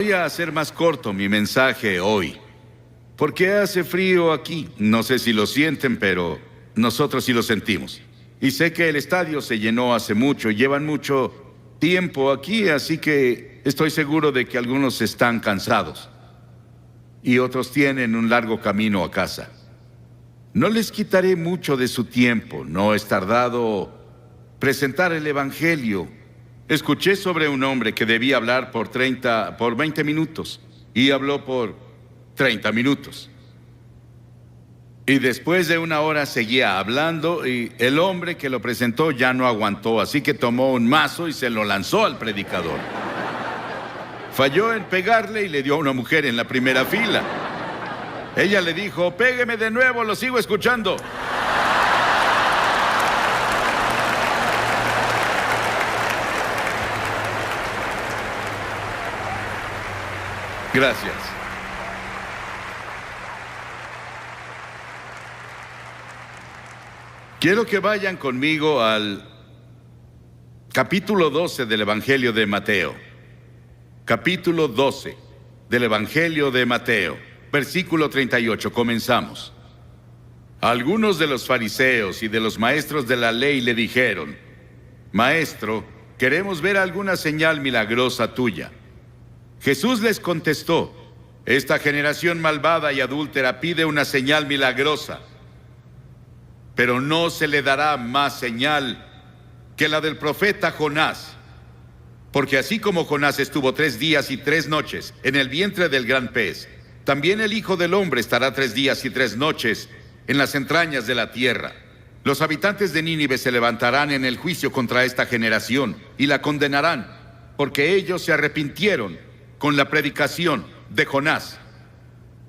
Voy a hacer más corto mi mensaje hoy, porque hace frío aquí. No sé si lo sienten, pero nosotros sí lo sentimos. Y sé que el estadio se llenó hace mucho y llevan mucho tiempo aquí, así que estoy seguro de que algunos están cansados y otros tienen un largo camino a casa. No les quitaré mucho de su tiempo. No es tardado presentar el Evangelio. Escuché sobre un hombre que debía hablar por 20 minutos y habló por 30 minutos. Y después de una hora seguía hablando y el hombre que lo presentó ya no aguantó, así que tomó un mazo y se lo lanzó al predicador. Falló en pegarle y le dio a una mujer en la primera fila. Ella le dijo: "Pégueme de nuevo, lo sigo escuchando". Gracias. Quiero que vayan conmigo al capítulo 12 del Evangelio de Mateo. Capítulo 12 del Evangelio de Mateo, versículo 38. Comenzamos. Algunos de los fariseos y de los maestros de la ley le dijeron: "Maestro, queremos ver alguna señal milagrosa tuya". Jesús les contestó: "Esta generación malvada y adúltera pide una señal milagrosa, pero no se le dará más señal que la del profeta Jonás. Porque así como Jonás estuvo 3 días y 3 noches en el vientre del gran pez, también el Hijo del Hombre estará 3 días y 3 noches en las entrañas de la tierra. Los habitantes de Nínive se levantarán en el juicio contra esta generación y la condenarán, porque ellos se arrepintieron con la predicación de Jonás.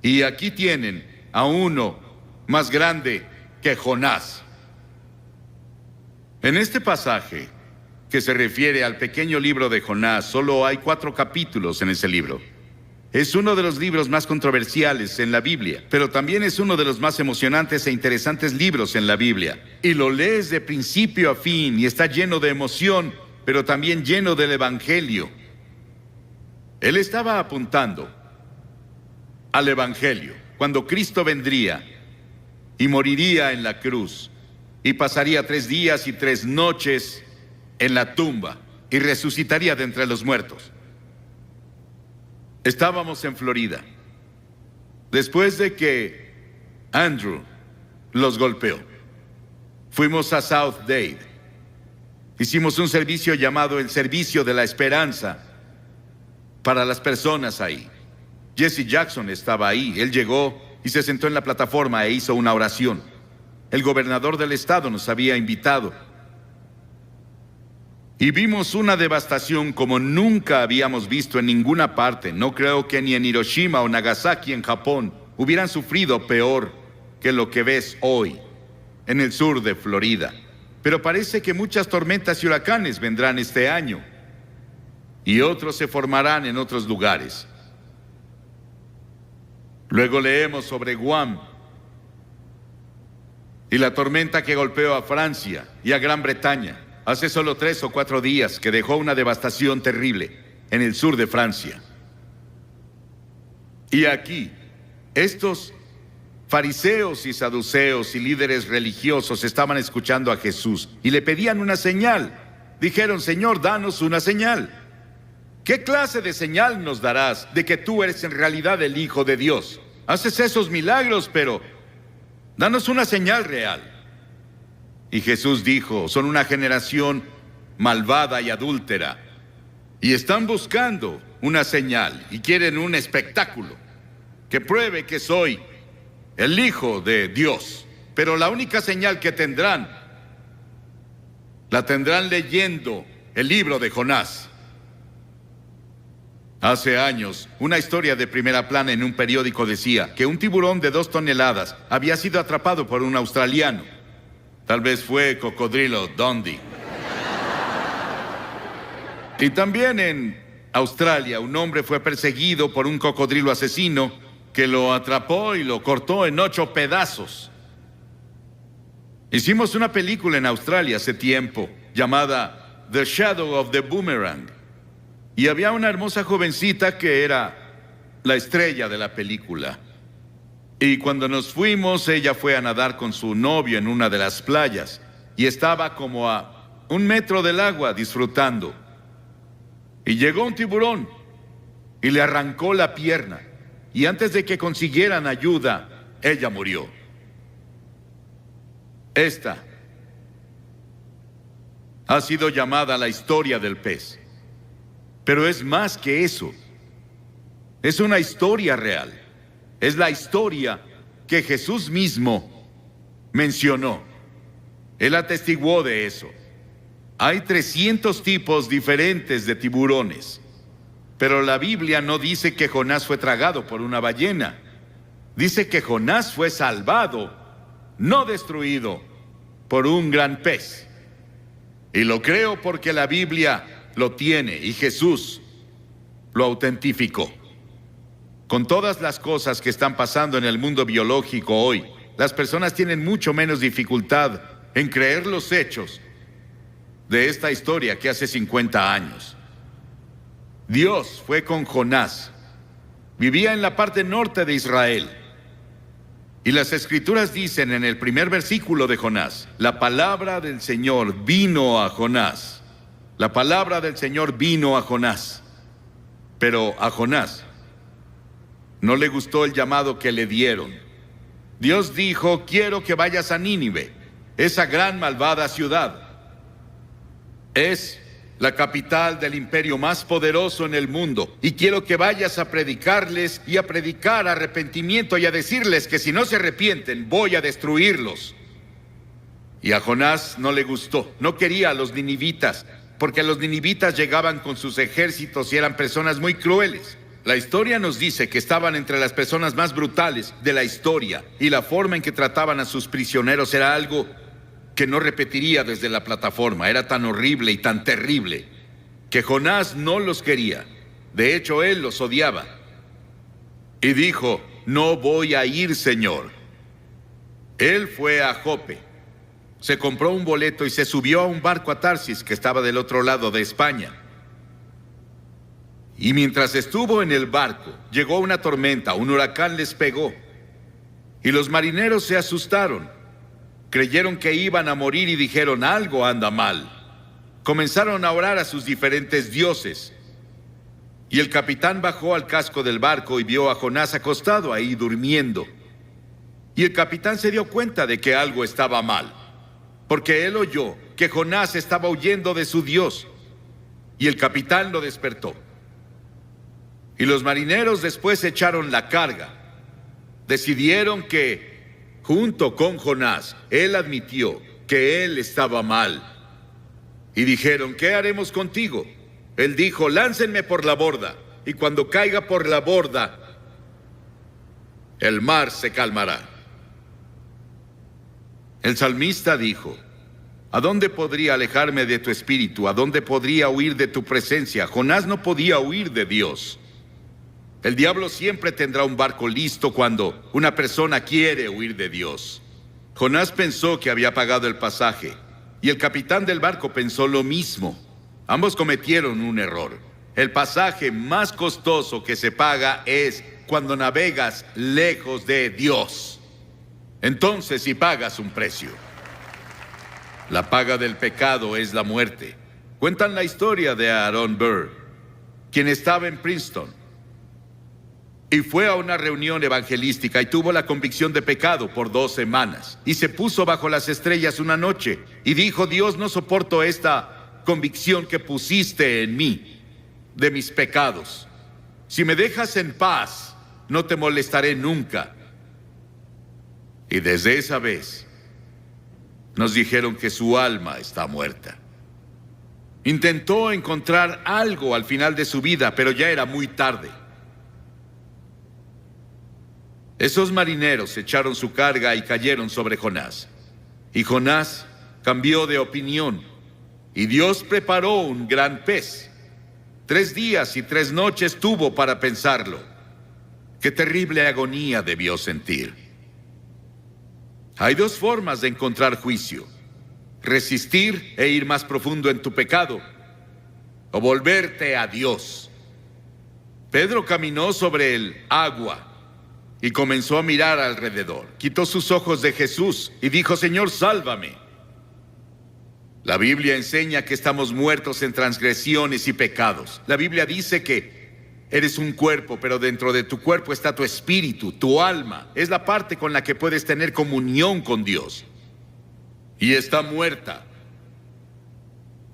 Y aquí tienen a uno más grande que Jonás". En este pasaje, que se refiere al pequeño libro de Jonás, solo hay 4 capítulos en ese libro. Es uno de los libros más controversiales en la Biblia, pero también es uno de los más emocionantes e interesantes libros en la Biblia. Y lo lees de principio a fin y está lleno de emoción, pero también lleno del Evangelio. Él estaba apuntando al Evangelio, cuando Cristo vendría y moriría en la cruz y pasaría 3 días y 3 noches en la tumba y resucitaría de entre los muertos. Estábamos en Florida después de que Andrew los golpeó. Fuimos a South Dade. Hicimos un servicio llamado el Servicio de la Esperanza para las personas ahí. Jesse Jackson estaba ahí. Él llegó y se sentó en la plataforma e hizo una oración. El gobernador del estado nos había invitado. Y vimos una devastación como nunca habíamos visto en ninguna parte. No creo que ni en Hiroshima o Nagasaki en Japón hubieran sufrido peor que lo que ves hoy en el sur de Florida. Pero parece que muchas tormentas y huracanes vendrán este año y otros se formarán en otros lugares. Luego leemos sobre Guam y la tormenta que golpeó a Francia y a Gran Bretaña hace solo 3 o 4 días, que dejó una devastación terrible en el sur de Francia. Y aquí, estos fariseos y saduceos y líderes religiosos estaban escuchando a Jesús y le pedían una señal. Dijeron: "Señor, danos una señal. ¿Qué clase de señal nos darás de que tú eres en realidad el Hijo de Dios? Haces esos milagros, pero danos una señal real". Y Jesús dijo: "Son una generación malvada y adúltera, y están buscando una señal y quieren un espectáculo que pruebe que soy el Hijo de Dios. Pero la única señal que tendrán, la tendrán leyendo el libro de Jonás". Hace años, una historia de primera plana en un periódico decía que un tiburón de 2 toneladas había sido atrapado por un australiano. Tal vez fue Cocodrilo Dundee. Y también en Australia, un hombre fue perseguido por un cocodrilo asesino que lo atrapó y lo cortó en 8 pedazos. Hicimos una película en Australia hace tiempo llamada The Shadow of the Boomerang. Y había una hermosa jovencita que era la estrella de la película. Y cuando nos fuimos, ella fue a nadar con su novio en una de las playas y estaba como a 1 metro del agua disfrutando. Y llegó un tiburón y le arrancó la pierna. Y antes de que consiguieran ayuda, ella murió. Esta ha sido llamada la historia del pez. Pero es más que eso. Es una historia real. Es la historia que Jesús mismo mencionó. Él atestiguó de eso. Hay 300 tipos diferentes de tiburones. Pero la Biblia no dice que Jonás fue tragado por una ballena. Dice que Jonás fue salvado, no destruido, por un gran pez. Y lo creo porque la Biblia lo tiene y Jesús lo autentificó. Con todas las cosas que están pasando en el mundo biológico hoy, las personas tienen mucho menos dificultad en creer los hechos de esta historia que hace 50 años. Dios fue con Jonás. Vivía en la parte norte de Israel. Y las Escrituras dicen en el primer versículo de Jonás: la palabra del Señor vino a Jonás. La palabra del Señor vino a Jonás. Pero a Jonás no le gustó el llamado que le dieron. Dios dijo: quiero que vayas a Nínive, esa gran malvada ciudad. Es la capital del imperio más poderoso en el mundo, y quiero que vayas a predicarles y a predicar arrepentimiento y a decirles que si no se arrepienten, voy a destruirlos. Y a Jonás no le gustó, no quería a los ninivitas, porque los ninivitas llegaban con sus ejércitos y eran personas muy crueles. La historia nos dice que estaban entre las personas más brutales de la historia, y la forma en que trataban a sus prisioneros era algo que no repetiría desde la plataforma. Era tan horrible y tan terrible que Jonás no los quería. De hecho, él los odiaba. Y dijo: no voy a ir, Señor. Él fue a Jope, se compró un boleto y se subió a un barco a Tarsis, que estaba del otro lado de España. Y mientras estuvo en el barco, llegó una tormenta, un huracán les pegó. Y los marineros se asustaron. Creyeron que iban a morir y dijeron: algo anda mal. Comenzaron a orar a sus diferentes dioses. Y el capitán bajó al casco del barco y vio a Jonás acostado ahí durmiendo. Y el capitán se dio cuenta de que algo estaba mal, porque él oyó que Jonás estaba huyendo de su Dios. Y el capitán lo despertó. Y los marineros después echaron la carga. Decidieron que, junto con Jonás, él admitió que él estaba mal. Y dijeron: ¿qué haremos contigo? Él dijo: láncenme por la borda, y cuando caiga por la borda, el mar se calmará. El salmista dijo: ¿a dónde podría alejarme de tu espíritu? ¿A dónde podría huir de tu presencia? Jonás no podía huir de Dios. El diablo siempre tendrá un barco listo cuando una persona quiere huir de Dios. Jonás pensó que había pagado el pasaje, y el capitán del barco pensó lo mismo. Ambos cometieron un error. El pasaje más costoso que se paga es cuando navegas lejos de Dios. Entonces sí pagas un precio. La paga del pecado es la muerte. Cuentan la historia de Aaron Burr, quien estaba en Princeton y fue a una reunión evangelística y tuvo la convicción de pecado por 2 semanas. Y se puso bajo las estrellas una noche y dijo: Dios, no soporto esta convicción que pusiste en mí de mis pecados. Si me dejas en paz, no te molestaré nunca. Y desde esa vez nos dijeron que su alma está muerta. Intentó encontrar algo al final de su vida, pero ya era muy tarde. Esos marineros echaron su carga y cayeron sobre Jonás. Y Jonás cambió de opinión, y Dios preparó un gran pez. 3 días y 3 noches tuvo para pensarlo. Qué terrible agonía debió sentir. Hay 2 formas de encontrar juicio: resistir e ir más profundo en tu pecado, o volverte a Dios. Pedro caminó sobre el agua y comenzó a mirar alrededor. Quitó sus ojos de Jesús y dijo: Señor, sálvame. La Biblia enseña que estamos muertos en transgresiones y pecados. La Biblia dice que eres un cuerpo, pero dentro de tu cuerpo está tu espíritu, tu alma. Es la parte con la que puedes tener comunión con Dios. Y está muerta.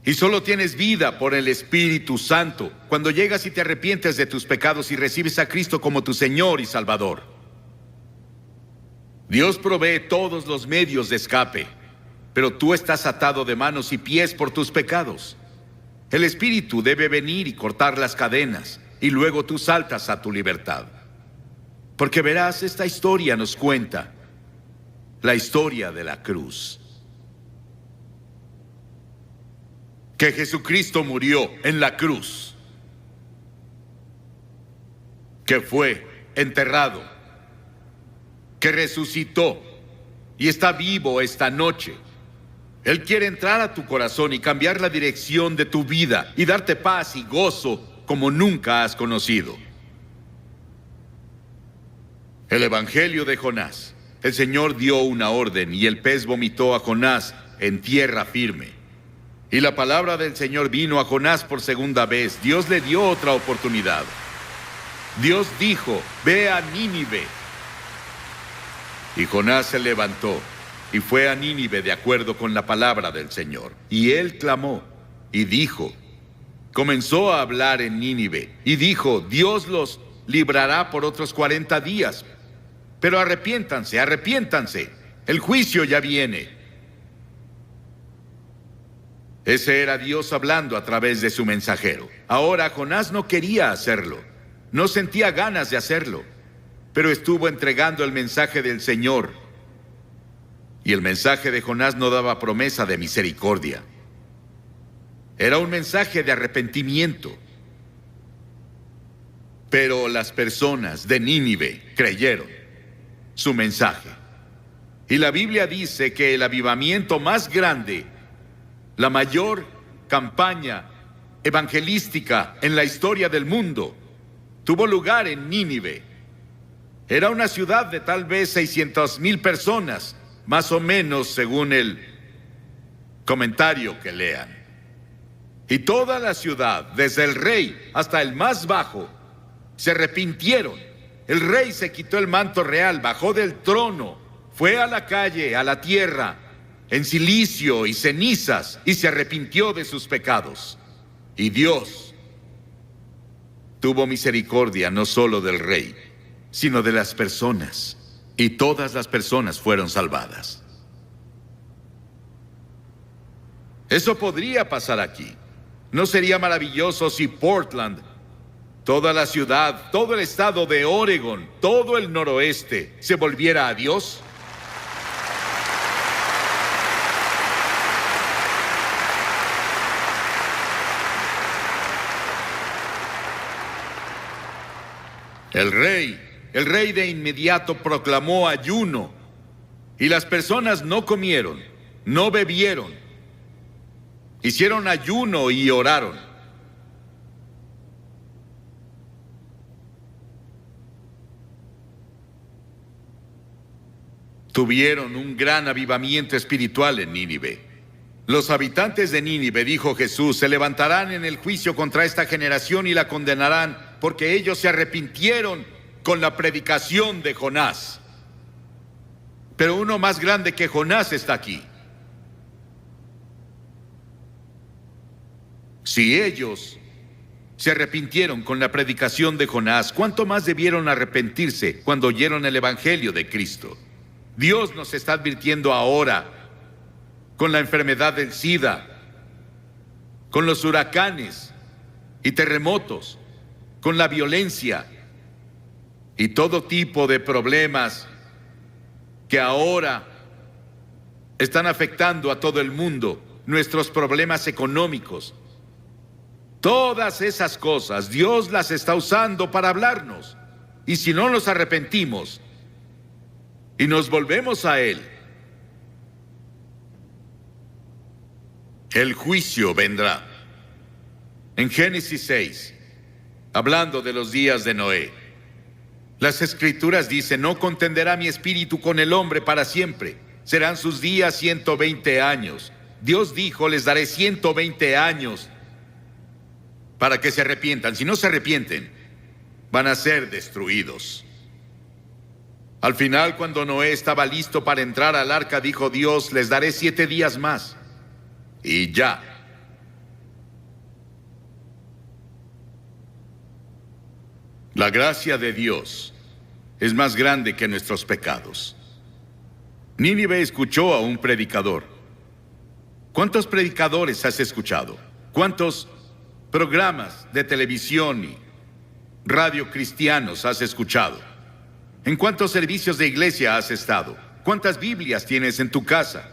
Y solo tienes vida por el Espíritu Santo cuando llegas y te arrepientes de tus pecados y recibes a Cristo como tu Señor y Salvador. Dios provee todos los medios de escape, pero tú estás atado de manos y pies por tus pecados. El Espíritu debe venir y cortar las cadenas, y luego tú saltas a tu libertad. Porque verás, esta historia nos cuenta la historia de la cruz. Que Jesucristo murió en la cruz, que fue enterrado, que resucitó y está vivo esta noche. Él quiere entrar a tu corazón y cambiar la dirección de tu vida y darte paz y gozo como nunca has conocido. El Evangelio de Jonás. El Señor dio una orden y el pez vomitó a Jonás en tierra firme. Y la palabra del Señor vino a Jonás por segunda vez. Dios le dio otra oportunidad. Dios dijo: ve a Nínive. Y Jonás se levantó y fue a Nínive de acuerdo con la palabra del Señor. Y él clamó y dijo, comenzó a hablar en Nínive y dijo: Dios los librará por otros 40 días. Pero arrepiéntanse, arrepiéntanse. El juicio ya viene. Ese era Dios hablando a través de su mensajero. Ahora Jonás no quería hacerlo. No sentía ganas de hacerlo. Pero estuvo entregando el mensaje del Señor. Y el mensaje de Jonás no daba promesa de misericordia. Era un mensaje de arrepentimiento. Pero las personas de Nínive creyeron su mensaje. Y la Biblia dice que el avivamiento más grande, la mayor campaña evangelística en la historia del mundo, tuvo lugar en Nínive. Era una ciudad de tal vez 600,000 personas, más o menos según el comentario que lean. Y toda la ciudad, desde el rey hasta el más bajo, se arrepintieron. El rey se quitó el manto real, bajó del trono, fue a la calle, a la tierra, en cilicio y cenizas, y se arrepintió de sus pecados. Y Dios tuvo misericordia no solo del rey, sino de las personas, y todas las personas fueron salvadas. Eso podría pasar aquí. ¿No sería maravilloso si Portland, toda la ciudad, todo el estado de Oregon, todo el noroeste, se volviera a Dios? El rey de inmediato proclamó ayuno, y las personas no comieron, no bebieron, hicieron ayuno y oraron. Tuvieron un gran avivamiento espiritual en Nínive. Los habitantes de Nínive, dijo Jesús, se levantarán en el juicio contra esta generación y la condenarán, porque ellos se arrepintieron con la predicación de Jonás. Pero uno más grande que Jonás está aquí. Si ellos se arrepintieron con la predicación de Jonás, ¿cuánto más debieron arrepentirse cuando oyeron el Evangelio de Cristo? Dios nos está advirtiendo ahora con la enfermedad del SIDA, con los huracanes y terremotos, con la violencia y todo tipo de problemas que ahora están afectando a todo el mundo, nuestros problemas económicos. Todas esas cosas Dios las está usando para hablarnos. Y si no nos arrepentimos y nos volvemos a Él, el juicio vendrá. En Génesis 6, hablando de los días de Noé, las Escrituras dicen: no contenderá mi espíritu con el hombre para siempre. Serán sus días 120 años. Dios dijo: les daré 120 años para que se arrepientan. Si no se arrepienten, van a ser destruidos. Al final, cuando Noé estaba listo para entrar al arca, dijo Dios: les daré 7 días más. Y ya. La gracia de Dios es más grande que nuestros pecados. Nínive escuchó a un predicador. ¿Cuántos predicadores has escuchado? ¿Cuántos programas de televisión y radio cristianos has escuchado? ¿En cuántos servicios de iglesia has estado? ¿Cuántas Biblias tienes en tu casa?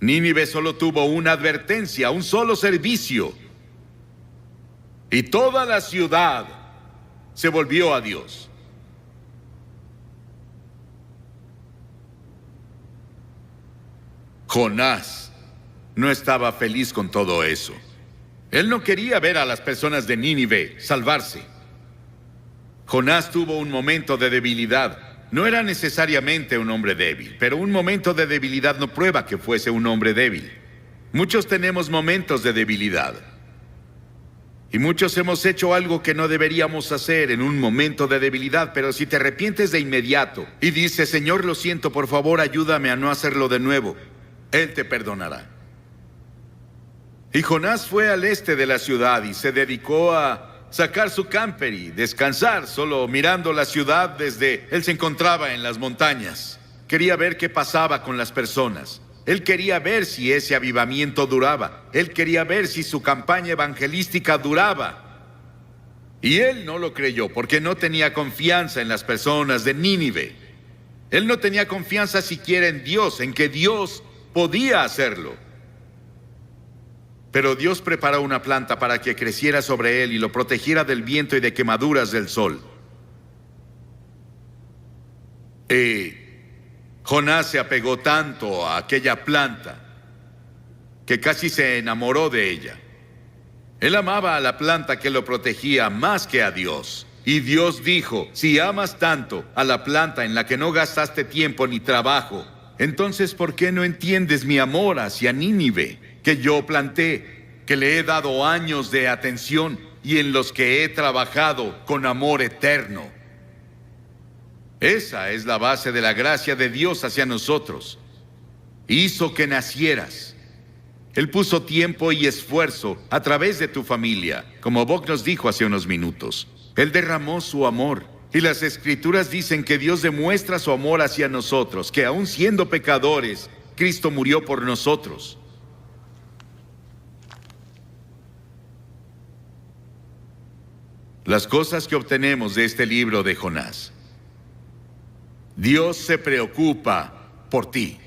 Nínive solo tuvo una advertencia, un solo servicio. Y toda la ciudad se volvió a Dios. Jonás no estaba feliz con todo eso. Él no quería ver a las personas de Nínive salvarse. Jonás tuvo un momento de debilidad. No era necesariamente un hombre débil, pero un momento de debilidad no prueba que fuese un hombre débil. Muchos tenemos momentos de debilidad. Y muchos hemos hecho algo que no deberíamos hacer en un momento de debilidad, pero si te arrepientes de inmediato y dices: Señor, lo siento, por favor, ayúdame a no hacerlo de nuevo, Él te perdonará. Y Jonás fue al este de la ciudad y se dedicó a sacar su camper y descansar, solo mirando la ciudad desde... Él se encontraba en las montañas. Quería ver qué pasaba con las personas. Él quería ver si ese avivamiento duraba. Él quería ver si su campaña evangelística duraba. Y él no lo creyó porque no tenía confianza en las personas de Nínive. Él no tenía confianza siquiera en Dios, en que Dios podía hacerlo. Pero Dios preparó una planta para que creciera sobre él y lo protegiera del viento y de quemaduras del sol. Jonás se apegó tanto a aquella planta que casi se enamoró de ella. Él amaba a la planta que lo protegía más que a Dios. Y Dios dijo: si amas tanto a la planta en la que no gastaste tiempo ni trabajo, entonces ¿por qué no entiendes mi amor hacia Nínive, que yo planté, que le he dado años de atención y en los que he trabajado con amor eterno? Esa es la base de la gracia de Dios hacia nosotros. Hizo que nacieras. Él puso tiempo y esfuerzo a través de tu familia, como Bob nos dijo hace unos minutos. Él derramó su amor. Y las Escrituras dicen que Dios demuestra su amor hacia nosotros, que aun siendo pecadores, Cristo murió por nosotros. Las cosas que obtenemos de este libro de Jonás. Dios se preocupa por ti.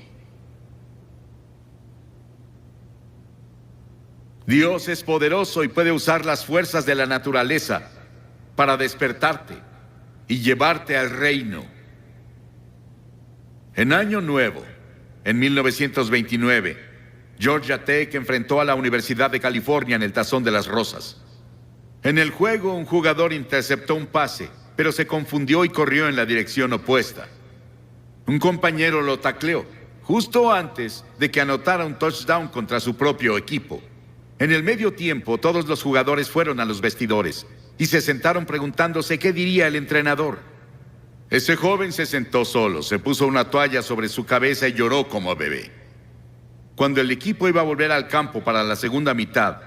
Dios es poderoso y puede usar las fuerzas de la naturaleza para despertarte y llevarte al reino. En Año Nuevo, en 1929, Georgia Tech enfrentó a la Universidad de California en el Tazón de las Rosas. En el juego, un jugador interceptó un pase, pero se confundió y corrió en la dirección opuesta. Un compañero lo tacleó justo antes de que anotara un touchdown contra su propio equipo. En el medio tiempo, todos los jugadores fueron a los vestidores y se sentaron preguntándose qué diría el entrenador. Ese joven se sentó solo, se puso una toalla sobre su cabeza y lloró como bebé. Cuando el equipo iba a volver al campo para la segunda mitad,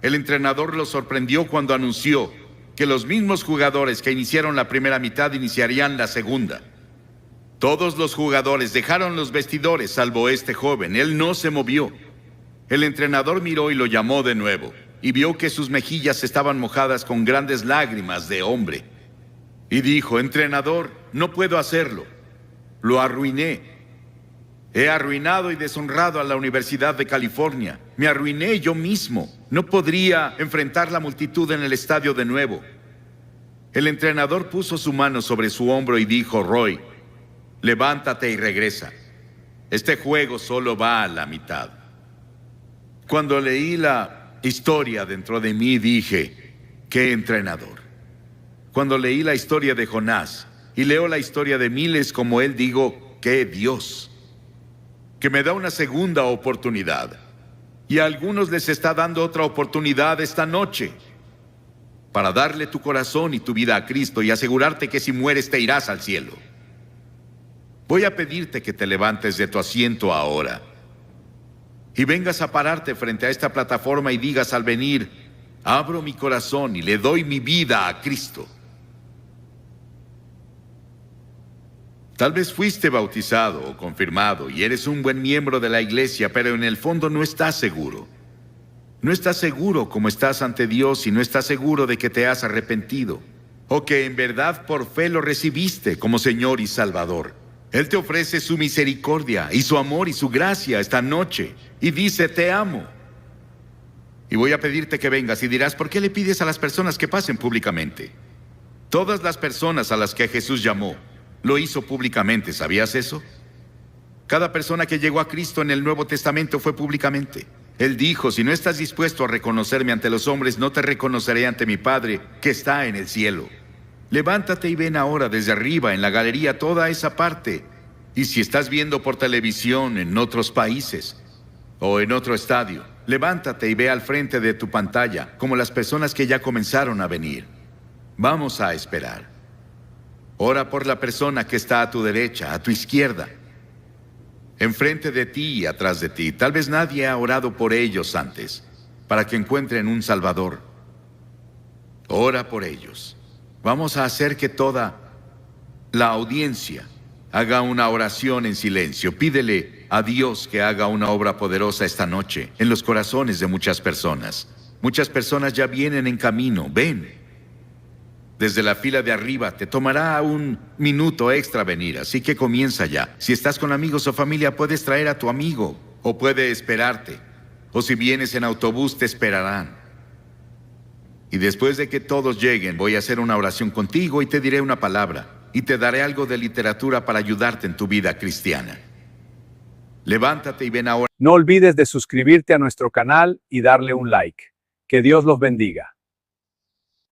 el entrenador lo sorprendió cuando anunció que los mismos jugadores que iniciaron la primera mitad iniciarían la segunda. Todos los jugadores dejaron los vestidores, salvo este joven. Él no se movió. El entrenador miró y lo llamó de nuevo, y vio que sus mejillas estaban mojadas con grandes lágrimas de hombre. Y dijo: entrenador, no puedo hacerlo. Lo arruiné. He arruinado y deshonrado a la Universidad de California. Me arruiné yo mismo. No podría enfrentar la multitud en el estadio de nuevo. El entrenador puso su mano sobre su hombro y dijo: Roy, levántate y regresa. Este juego solo va a la mitad. Cuando leí la historia dentro de mí dije, ¡qué entrenador! Cuando leí la historia de Jonás y leo la historia de miles como él, digo, ¡qué Dios! Que me da una segunda oportunidad. Y a algunos les está dando otra oportunidad esta noche para darle tu corazón y tu vida a Cristo y asegurarte que si mueres te irás al cielo. Voy a pedirte que te levantes de tu asiento ahora y vengas a pararte frente a esta plataforma y digas al venir, abro mi corazón y le doy mi vida a Cristo. Tal vez fuiste bautizado o confirmado y eres un buen miembro de la iglesia, pero en el fondo no estás seguro. No estás seguro como estás ante Dios y no estás seguro de que te has arrepentido o que en verdad por fe lo recibiste como Señor y Salvador. Él te ofrece su misericordia y su amor y su gracia esta noche y dice, te amo. Y voy a pedirte que vengas y dirás, ¿por qué le pides a las personas que pasen públicamente? Todas las personas a las que Jesús llamó, lo hizo públicamente, ¿sabías eso? Cada persona que llegó a Cristo en el Nuevo Testamento fue públicamente. Él dijo, si no estás dispuesto a reconocerme ante los hombres, no te reconoceré ante mi Padre que está en el cielo. Levántate y ven ahora desde arriba en la galería toda esa parte. Y si estás viendo por televisión en otros países o en otro estadio, levántate y ve al frente de tu pantalla como las personas que ya comenzaron a venir. Vamos a esperar. Ora por la persona que está a tu derecha, a tu izquierda, enfrente de ti y atrás de ti. Tal vez nadie ha orado por ellos antes, para que encuentren un Salvador. Ora por ellos. Vamos a hacer que toda la audiencia haga una oración en silencio. Pídele a Dios que haga una obra poderosa esta noche en los corazones de muchas personas. Muchas personas ya vienen en camino. Ven. Desde la fila de arriba, te tomará un minuto extra venir, así que comienza ya. Si estás con amigos o familia, puedes traer a tu amigo, o puede esperarte. O si vienes en autobús, te esperarán. Y después de que todos lleguen, voy a hacer una oración contigo y te diré una palabra, y te daré algo de literatura para ayudarte en tu vida cristiana. Levántate y ven ahora. No olvides de suscribirte a nuestro canal y darle un like. Que Dios los bendiga.